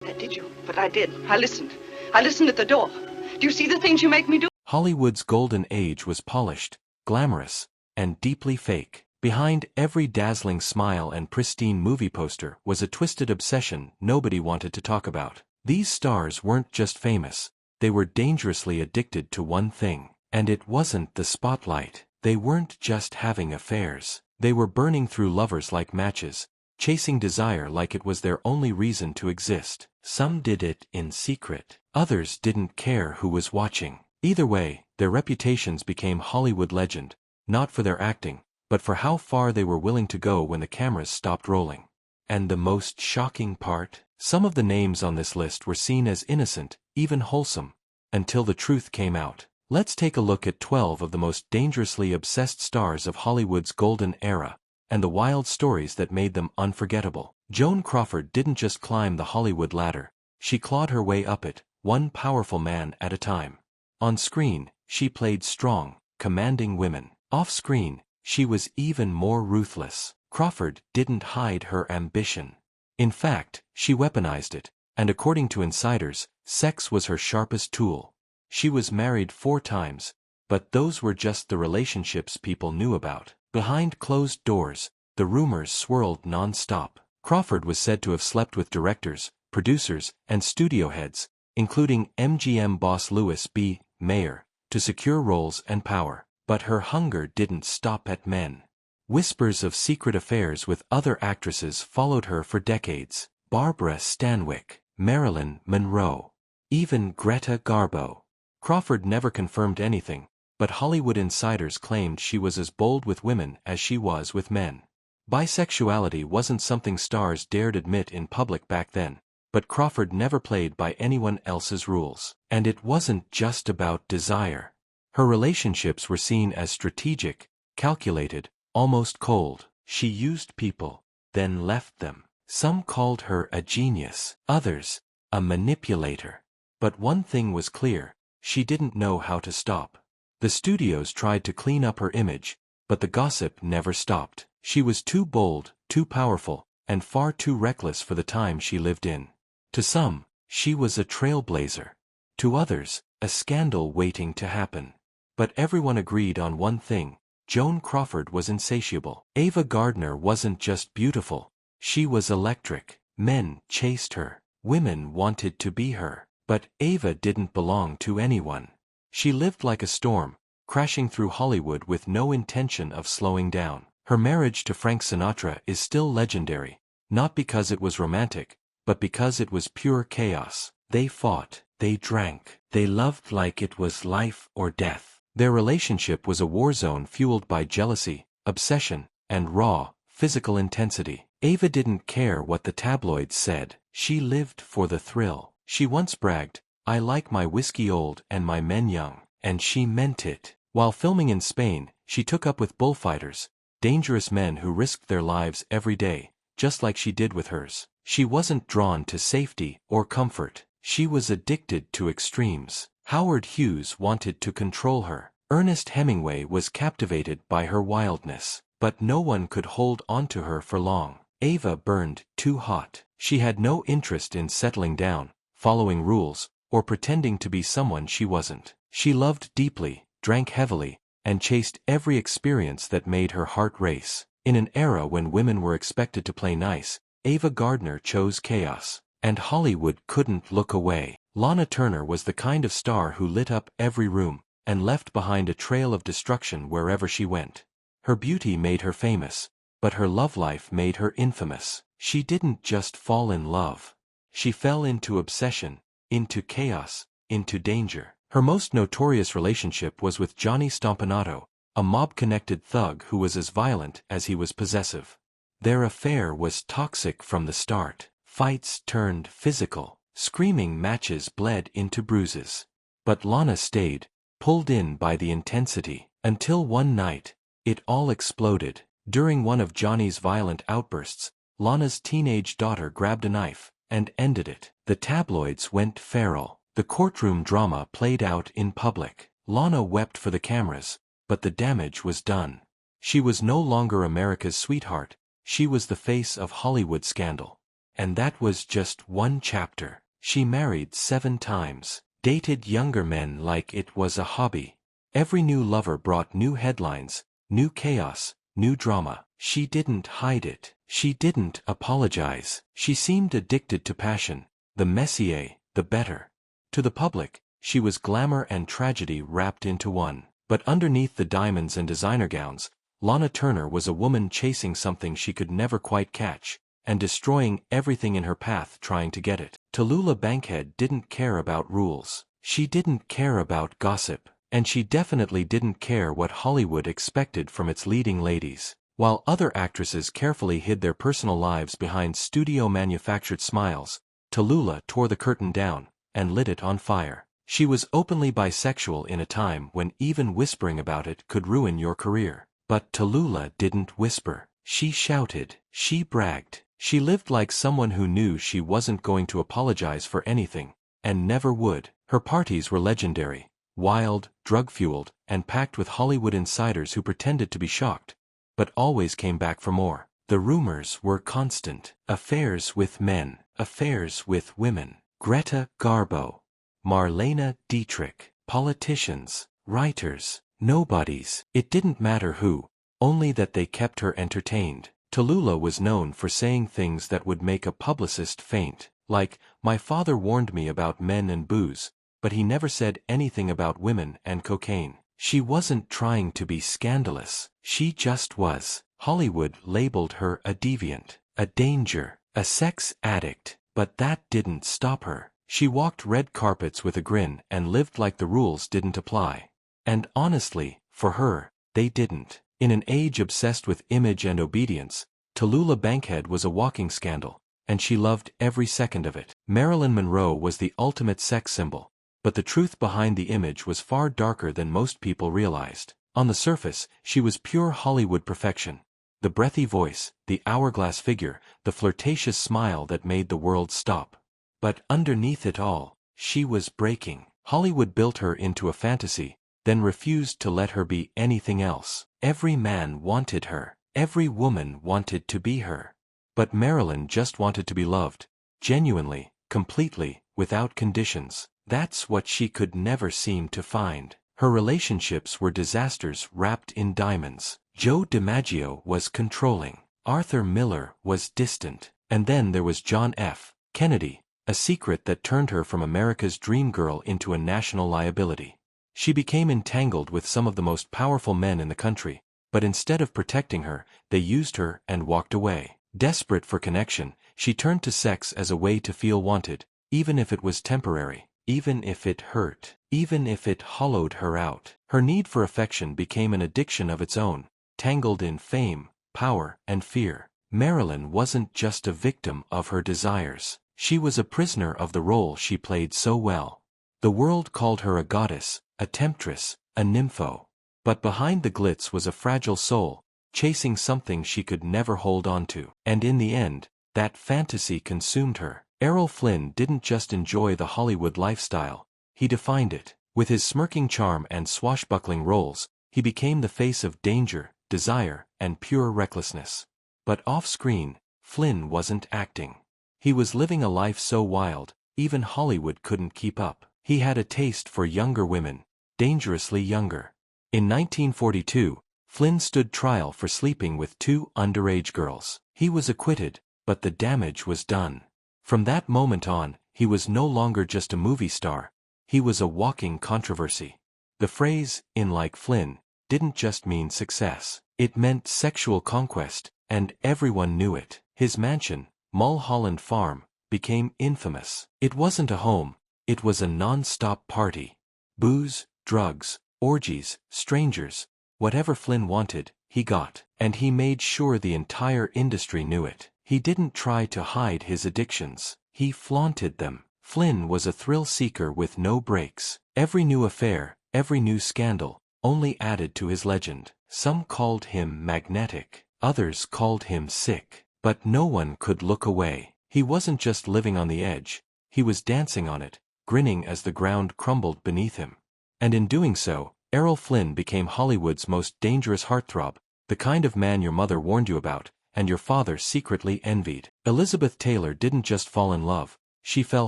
Did you? But I did. I listened. I listened at the door. Do you see the things you make me do? Hollywood's golden age was polished, glamorous, and deeply fake. Behind every dazzling smile and pristine movie poster was a twisted obsession nobody wanted to talk about. These stars weren't just famous, they were dangerously addicted to one thing. And it wasn't the spotlight. They weren't just having affairs. They were burning through lovers like matches, chasing desire like it was their only reason to exist. Some did it in secret. Others didn't care who was watching. Either way, their reputations became Hollywood legend, not for their acting, but for how far they were willing to go when the cameras stopped rolling. And the most shocking part? Some of the names on this list were seen as innocent, even wholesome, until the truth came out. Let's take a look at 12 of the most dangerously obsessed stars of Hollywood's golden era, and the wild stories that made them unforgettable. Joan Crawford didn't just climb the Hollywood ladder, she clawed her way up it, one powerful man at a time. On screen, she played strong, commanding women. Off-screen, she was even more ruthless. Crawford didn't hide her ambition. In fact, she weaponized it, and according to insiders, sex was her sharpest tool. She was married 4 times, but those were just the relationships people knew about. Behind closed doors, the rumors swirled non-stop. Crawford was said to have slept with directors, producers, and studio heads, including MGM boss Louis B. Mayer, to secure roles and power. But her hunger didn't stop at men. Whispers of secret affairs with other actresses followed her for decades. Barbara Stanwyck, Marilyn Monroe, even Greta Garbo. Crawford never confirmed anything, but Hollywood insiders claimed she was as bold with women as she was with men. Bisexuality wasn't something stars dared admit in public back then, but Crawford never played by anyone else's rules. And it wasn't just about desire. Her relationships were seen as strategic, calculated, almost cold. She used people, then left them. Some called her a genius, others, a manipulator. But one thing was clear, she didn't know how to stop. The studios tried to clean up her image, but the gossip never stopped. She was too bold, too powerful, and far too reckless for the time she lived in. To some, she was a trailblazer. To others, a scandal waiting to happen. But everyone agreed on one thing, Joan Crawford was insatiable. Ava Gardner wasn't just beautiful, she was electric. Men chased her, women wanted to be her. But Ava didn't belong to anyone. She lived like a storm, crashing through Hollywood with no intention of slowing down. Her marriage to Frank Sinatra is still legendary, not because it was romantic, but because it was pure chaos. They fought, they drank, they loved like it was life or death. Their relationship was a war zone fueled by jealousy, obsession, and raw, physical intensity. Ava didn't care what the tabloids said. She lived for the thrill. She once bragged, "I like my whiskey old and my men young," and she meant it. While filming in Spain, she took up with bullfighters, dangerous men who risked their lives every day, just like she did with hers. She wasn't drawn to safety or comfort. She was addicted to extremes. Howard Hughes wanted to control her. Ernest Hemingway was captivated by her wildness. But no one could hold onto her for long. Ava burned too hot. She had no interest in settling down, following rules, or pretending to be someone she wasn't. She loved deeply, drank heavily, and chased every experience that made her heart race. In an era when women were expected to play nice, Ava Gardner chose chaos. And Hollywood couldn't look away. Lana Turner was the kind of star who lit up every room, and left behind a trail of destruction wherever she went. Her beauty made her famous, but her love life made her infamous. She didn't just fall in love. She fell into obsession, into chaos, into danger. Her most notorious relationship was with Johnny Stompanato, a mob-connected thug who was as violent as he was possessive. Their affair was toxic from the start. Fights turned physical. Screaming matches bled into bruises. But Lana stayed, pulled in by the intensity, until one night, it all exploded. During one of Johnny's violent outbursts, Lana's teenage daughter grabbed a knife and ended it. The tabloids went feral. The courtroom drama played out in public. Lana wept for the cameras, but the damage was done. She was no longer America's sweetheart, she was the face of Hollywood scandal. and that was just one chapter. She married 7 times, dated younger men like it was a hobby. Every new lover brought new headlines, new chaos, new drama. She didn't hide it. She didn't apologize. She seemed addicted to passion. The messier, the better. To the public, she was glamour and tragedy wrapped into one. But underneath the diamonds and designer gowns, Lana Turner was a woman chasing something she could never quite catch, and destroying everything in her path trying to get it. Tallulah Bankhead didn't care about rules. She didn't care about gossip. And she definitely didn't care what Hollywood expected from its leading ladies. While other actresses carefully hid their personal lives behind studio-manufactured smiles, Tallulah tore the curtain down and lit it on fire. She was openly bisexual in a time when even whispering about it could ruin your career. But Tallulah didn't whisper. She shouted. She bragged. She lived like someone who knew she wasn't going to apologize for anything, and never would. Her parties were legendary. Wild, drug-fueled, and packed with Hollywood insiders who pretended to be shocked, but always came back for more. The rumors were constant. Affairs with men, affairs with women. Greta Garbo, Marlene Dietrich, politicians, writers, nobodies. It didn't matter who, only that they kept her entertained. Tallulah was known for saying things that would make a publicist faint, like, "My father warned me about men and booze, but he never said anything about women and cocaine." She wasn't trying to be scandalous. She just was. Hollywood labeled her a deviant, a danger, a sex addict, but that didn't stop her. She walked red carpets with a grin and lived like the rules didn't apply. And honestly, for her, they didn't. In an age obsessed with image and obedience, Tallulah Bankhead was a walking scandal, and she loved every second of it. Marilyn Monroe was the ultimate sex symbol. But the truth behind the image was far darker than most people realized. On the surface, she was pure Hollywood perfection. The breathy voice, the hourglass figure, the flirtatious smile that made the world stop. But underneath it all, she was breaking. Hollywood built her into a fantasy, then refused to let her be anything else. Every man wanted her. Every woman wanted to be her. But Marilyn just wanted to be loved. Genuinely, completely, without conditions. That's what she could never seem to find. Her relationships were disasters wrapped in diamonds. Joe DiMaggio was controlling. Arthur Miller was distant. And then there was John F. Kennedy, a secret that turned her from America's dream girl into a national liability. She became entangled with some of the most powerful men in the country, but instead of protecting her, they used her and walked away. Desperate for connection, she turned to sex as a way to feel wanted, even if it was temporary. Even if it hurt, even if it hollowed her out. Her need for affection became an addiction of its own, tangled in fame, power, and fear. Marilyn wasn't just a victim of her desires. She was a prisoner of the role she played so well. The world called her a goddess, a temptress, a nympho. But behind the glitz was a fragile soul, chasing something she could never hold on to. And in the end, that fantasy consumed her. Errol Flynn didn't just enjoy the Hollywood lifestyle, he defined it. With his smirking charm and swashbuckling roles, he became the face of danger, desire, and pure recklessness. But off-screen, Flynn wasn't acting. He was living a life so wild, even Hollywood couldn't keep up. He had a taste for younger women, dangerously younger. In 1942, Flynn stood trial for sleeping with 2 underage girls. He was acquitted, but the damage was done. From that moment on, he was no longer just a movie star, he was a walking controversy. The phrase, "in like Flynn," didn't just mean success. It meant sexual conquest, and everyone knew it. His mansion, Mulholland Farm, became infamous. It wasn't a home, it was a non-stop party. Booze, drugs, orgies, strangers, whatever Flynn wanted, he got. And he made sure the entire industry knew it. He didn't try to hide his addictions. He flaunted them. Flynn was a thrill-seeker with no brakes. Every new affair, every new scandal, only added to his legend. Some called him magnetic. Others called him sick. But no one could look away. He wasn't just living on the edge. He was dancing on it, grinning as the ground crumbled beneath him. And in doing so, Errol Flynn became Hollywood's most dangerous heartthrob, the kind of man your mother warned you about, and your father secretly envied. Elizabeth Taylor didn't just fall in love, she fell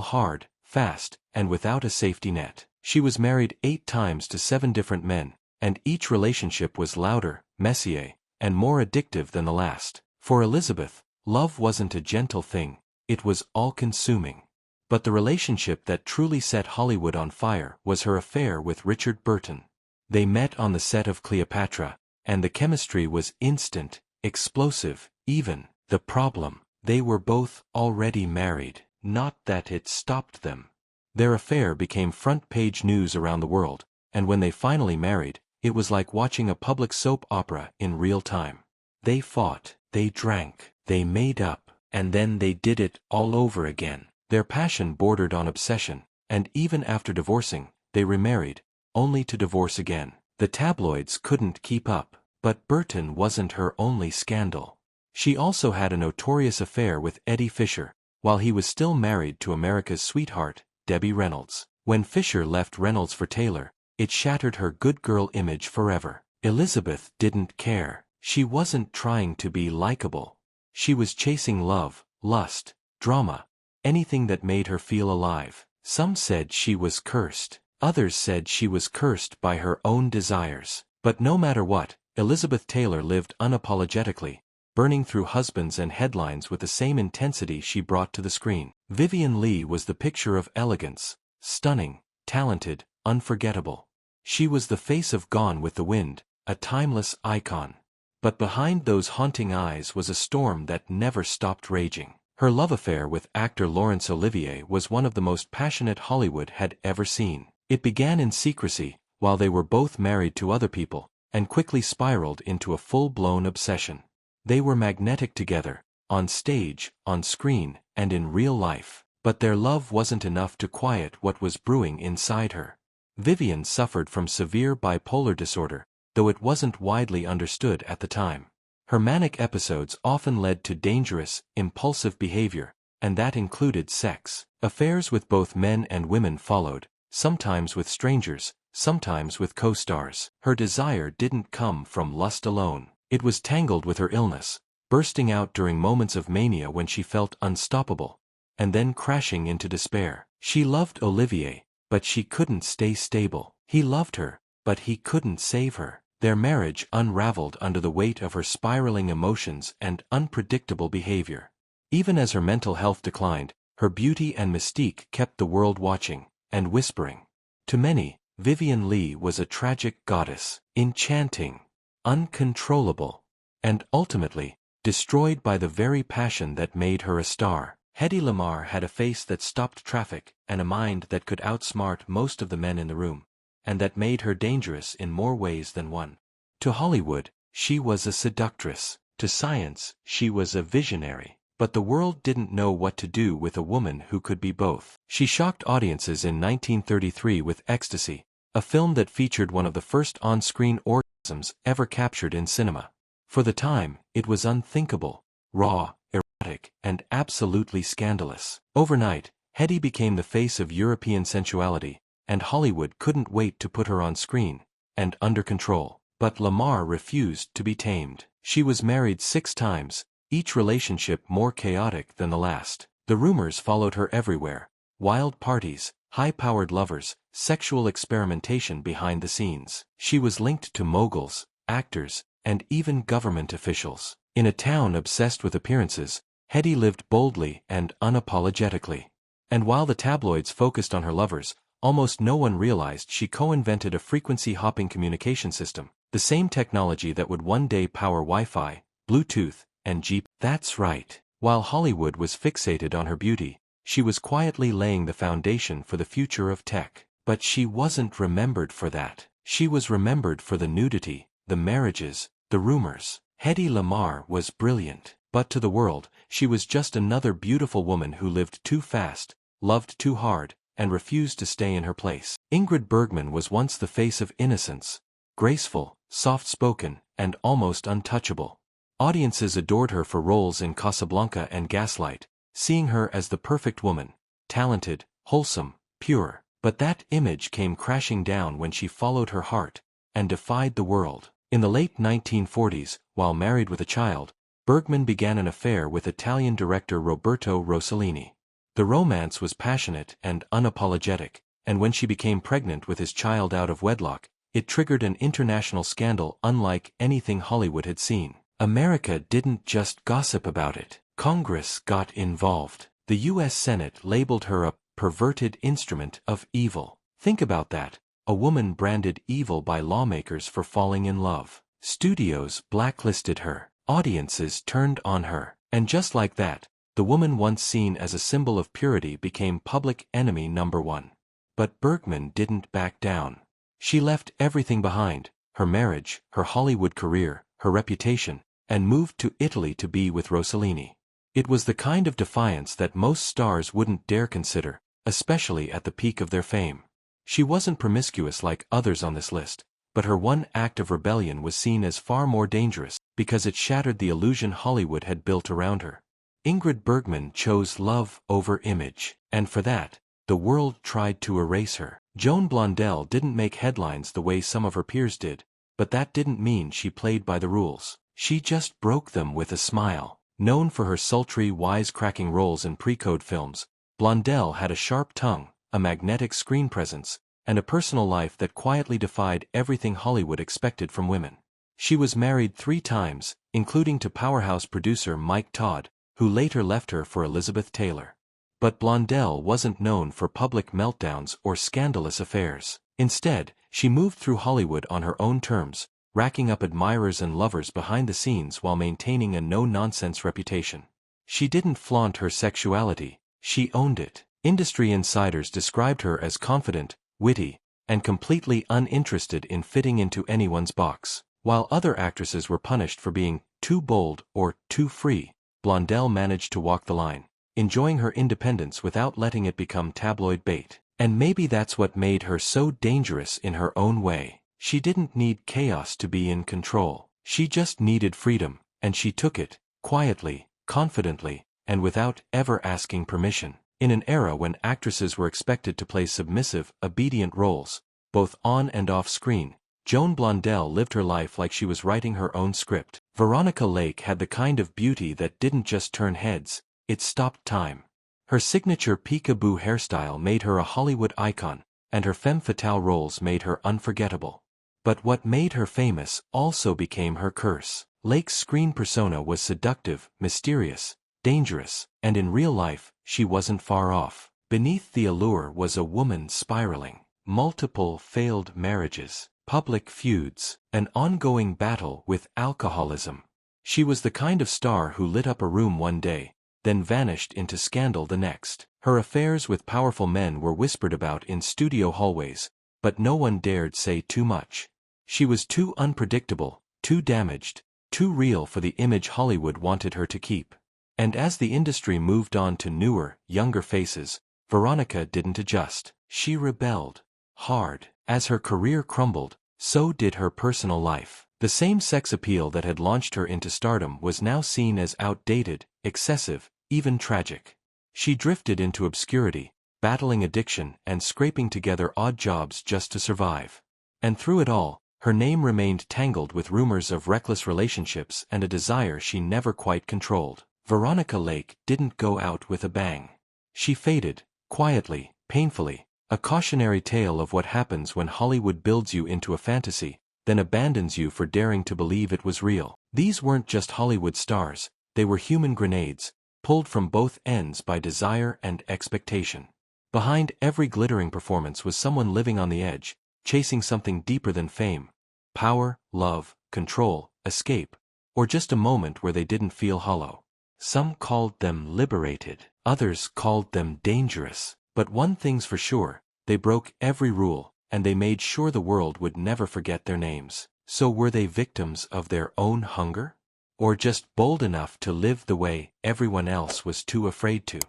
hard, fast, and without a safety net. She was married 8 times to 7 different men, and each relationship was louder, messier, and more addictive than the last. For Elizabeth, love wasn't a gentle thing, it was all-consuming. But the relationship that truly set Hollywood on fire was her affair with Richard Burton. They met on the set of Cleopatra, and the chemistry was instant, explosive, even. The problem, they were both already married, not that it stopped them. Their affair became front-page news around the world, and when they finally married, it was like watching a public soap opera in real time. They fought, they drank, they made up, and then they did it all over again. Their passion bordered on obsession, and even after divorcing, they remarried, only to divorce again. The tabloids couldn't keep up, but Burton wasn't her only scandal. She also had a notorious affair with Eddie Fisher, while he was still married to America's sweetheart, Debbie Reynolds. When Fisher left Reynolds for Taylor, it shattered her good girl image forever. Elizabeth didn't care. She wasn't trying to be likable. She was chasing love, lust, drama, anything that made her feel alive. Some said she was cursed. Others said she was cursed by her own desires. But no matter what, Elizabeth Taylor lived unapologetically, burning through husbands and headlines with the same intensity she brought to the screen. Vivien Leigh was the picture of elegance, stunning, talented, unforgettable. She was the face of Gone with the Wind, a timeless icon. But behind those haunting eyes was a storm that never stopped raging. Her love affair with actor Laurence Olivier was one of the most passionate Hollywood had ever seen. It began in secrecy, while they were both married to other people, and quickly spiraled into a full-blown obsession. They were magnetic together, on stage, on screen, and in real life. But their love wasn't enough to quiet what was brewing inside her. Vivien suffered from severe bipolar disorder, though it wasn't widely understood at the time. Her manic episodes often led to dangerous, impulsive behavior, and that included sex. Affairs with both men and women followed, sometimes with strangers, sometimes with co-stars. Her desire didn't come from lust alone. It was tangled with her illness, bursting out during moments of mania when she felt unstoppable, and then crashing into despair. She loved Olivier, but she couldn't stay stable. He loved her, but he couldn't save her. Their marriage unraveled under the weight of her spiraling emotions and unpredictable behavior. Even as her mental health declined, her beauty and mystique kept the world watching and whispering. To many, Vivien Leigh was a tragic goddess, enchanting, uncontrollable, and ultimately, destroyed by the very passion that made her a star. Hedy Lamarr had a face that stopped traffic and a mind that could outsmart most of the men in the room, and that made her dangerous in more ways than one. To Hollywood, she was a seductress. To science, she was a visionary. But the world didn't know what to do with a woman who could be both. She shocked audiences in 1933 with Ecstasy, a film that featured one of the first on-screen orgasms ever captured in cinema. For the time, it was unthinkable, raw, erotic, and absolutely scandalous. Overnight, Hedy became the face of European sensuality, and Hollywood couldn't wait to put her on screen, and under control. But Lamarr refused to be tamed. She was married 6 times, each relationship more chaotic than the last. The rumors followed her everywhere: wild parties, high-powered lovers, sexual experimentation behind the scenes. She was linked to moguls, actors, and even government officials. In a town obsessed with appearances, Hedy lived boldly and unapologetically. And while the tabloids focused on her lovers, almost no one realized she co-invented a frequency-hopping communication system, the same technology that would one day power Wi-Fi, Bluetooth, and GPS. That's right. While Hollywood was fixated on her beauty, she was quietly laying the foundation for the future of tech. But she wasn't remembered for that. She was remembered for the nudity, the marriages, the rumors. Hedy Lamarr was brilliant, but to the world, she was just another beautiful woman who lived too fast, loved too hard, and refused to stay in her place. Ingrid Bergman was once the face of innocence, graceful, soft-spoken, and almost untouchable. Audiences adored her for roles in Casablanca and Gaslight, seeing her as the perfect woman, talented, wholesome, pure. But that image came crashing down when she followed her heart and defied the world. In the late 1940s, while married with a child, Bergman began an affair with Italian director Roberto Rossellini. The romance was passionate and unapologetic, and when she became pregnant with his child out of wedlock, it triggered an international scandal unlike anything Hollywood had seen. America didn't just gossip about it. Congress got involved. The U.S. Senate labeled her a perverted instrument of evil. Think about that. A woman branded evil by lawmakers for falling in love. Studios blacklisted her. Audiences turned on her. And just like that, the woman once seen as a symbol of purity became public enemy number one. But Bergman didn't back down. She left everything behind, her marriage, her Hollywood career, her reputation, and moved to Italy to be with Rossellini. It was the kind of defiance that most stars wouldn't dare consider, especially at the peak of their fame. She wasn't promiscuous like others on this list, but her one act of rebellion was seen as far more dangerous because it shattered the illusion Hollywood had built around her. Ingrid Bergman chose love over image, and for that, the world tried to erase her. Joan Blondell didn't make headlines the way some of her peers did, but that didn't mean she played by the rules. She just broke them with a smile. Known for her sultry, wisecracking roles in pre-code films, Blondell had a sharp tongue, a magnetic screen presence, and a personal life that quietly defied everything Hollywood expected from women. She was married 3 times, including to powerhouse producer Mike Todd, who later left her for Elizabeth Taylor. But Blondell wasn't known for public meltdowns or scandalous affairs. Instead, she moved through Hollywood on her own terms, racking up admirers and lovers behind the scenes while maintaining a no-nonsense reputation. She didn't flaunt her sexuality, she owned it. Industry insiders described her as confident, witty, and completely uninterested in fitting into anyone's box. While other actresses were punished for being too bold or too free, Blondell managed to walk the line, enjoying her independence without letting it become tabloid bait. And maybe that's what made her so dangerous in her own way. She didn't need chaos to be in control. She just needed freedom, and she took it, quietly, confidently, and without ever asking permission. In an era when actresses were expected to play submissive, obedient roles, both on and off screen, Joan Blondell lived her life like she was writing her own script. Veronica Lake had the kind of beauty that didn't just turn heads, it stopped time. Her signature peekaboo hairstyle made her a Hollywood icon, and her femme fatale roles made her unforgettable. But what made her famous also became her curse. Lake's screen persona was seductive, mysterious, dangerous, and in real life, she wasn't far off. Beneath the allure was a woman spiraling. Multiple failed marriages, public feuds, an ongoing battle with alcoholism. She was the kind of star who lit up a room one day, then vanished into scandal the next. Her affairs with powerful men were whispered about in studio hallways, but no one dared say too much. She was too unpredictable, too damaged, too real for the image Hollywood wanted her to keep. And as the industry moved on to newer, younger faces, Veronica didn't adjust. She rebelled. Hard. As her career crumbled, so did her personal life. The same sex appeal that had launched her into stardom was now seen as outdated, excessive, even tragic. She drifted into obscurity, battling addiction and scraping together odd jobs just to survive. And through it all, her name remained tangled with rumors of reckless relationships and a desire she never quite controlled. Veronica Lake didn't go out with a bang. She faded, quietly, painfully, a cautionary tale of what happens when Hollywood builds you into a fantasy, then abandons you for daring to believe it was real. These weren't just Hollywood stars, they were human grenades, pulled from both ends by desire and expectation. Behind every glittering performance was someone living on the edge, chasing something deeper than fame, power, love, control, escape, or just a moment where they didn't feel hollow. Some called them liberated, others called them dangerous. But one thing's for sure, they broke every rule, and they made sure the world would never forget their names. So were they victims of their own hunger? Or just bold enough to live the way everyone else was too afraid to?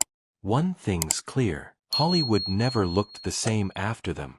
One thing's clear, Hollywood never looked the same after them.